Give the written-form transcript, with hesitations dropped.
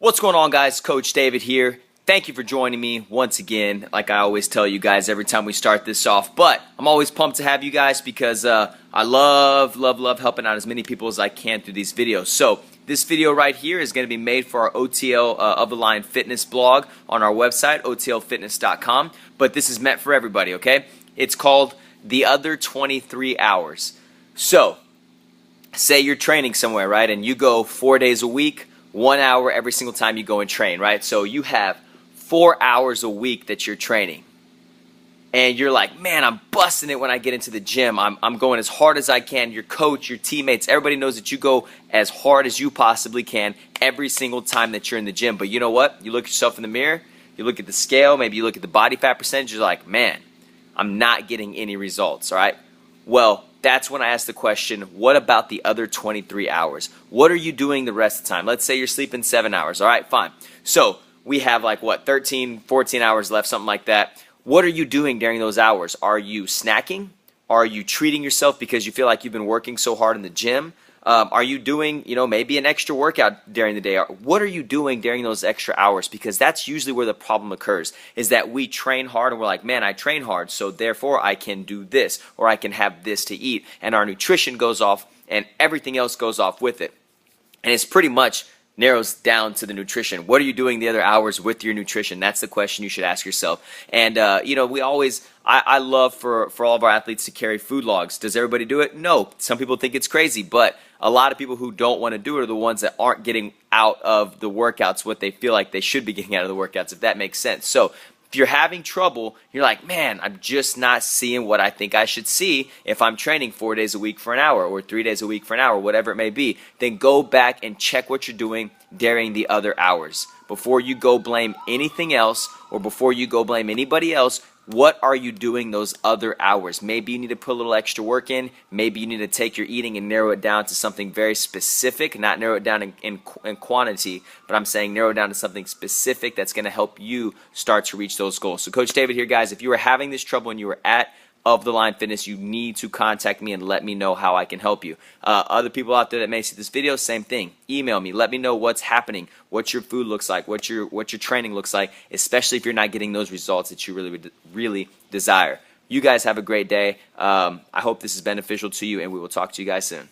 What's going on, guys? Coach David here. Thank you for joining me once again, like I always tell you guys every time we start this off. But I'm always pumped to have you guys because I love helping out as many people as I can through these videos. So this video right here is going to be made for our OTL of the line fitness blog on our website, otlfitness.com. But this is meant for everybody, okay? It's called The Other 23 Hours. So say you're training somewhere, right? And you go 4 days a week, 1 hour every single time you go and train, right? So you have 4 hours a week that you're training. And you're like, man, I'm busting it when I get into the gym. I'm going as hard as I can. Your coach, your teammates, everybody knows that you go as hard as you possibly can every single time that you're in the gym. But you know what? You look yourself in the mirror, you look at the scale, maybe you look at the body fat percentage, you're like, man, I'm not getting any results, all right? Well, that's when I ask the question, what about the other 23 hours? What are you doing the rest of the time? Let's say you're sleeping 7 hours. All right, fine. So we have like, 13, 14 hours left, something like that. What are you doing during those hours? Are you snacking? Are you treating yourself because you feel like you've been working so hard in the gym? Are you doing, maybe an extra workout during the day? What are you doing during those extra hours? Because that's usually where the problem occurs, is that we train hard and we're like, man, I train hard, so therefore I can do this or I can have this to eat. And our nutrition goes off and everything else goes off with it. And it's pretty much narrows down to the nutrition. What are you doing the other hours with your nutrition? That's the question you should ask yourself. And, we always, I love for all of our athletes to carry food logs. Does everybody do it? No. Some people think it's crazy, but a lot of people who don't want to do it are the ones that aren't getting out of the workouts what they feel like they should be getting out of the workouts, if that makes sense. So if you're having trouble, you're like, man, I'm just not seeing what I think I should see if I'm training 4 days a week for an hour or 3 days a week for an hour, whatever it may be, then go back and check what you're doing during the other hours. Before you go blame anything else or before you go blame anybody else, what are you doing those other hours? Maybe you need to put a little extra work in. Maybe you need to take your eating and narrow it down to something very specific, not narrow it down in quantity, but I'm saying narrow it down to something specific that's going to help you start to reach those goals. So Coach David here, guys. If you are having this trouble and you are at Of the Line Fitness, you need to contact me and let me know how I can help you. Other people out there that may see this video, same thing. Email me. Let me know what's happening, what your food looks like, what your training looks like, especially if you're not getting those results that you really desire. You guys have a great day. I hope this is beneficial to you, and we will talk to you guys soon.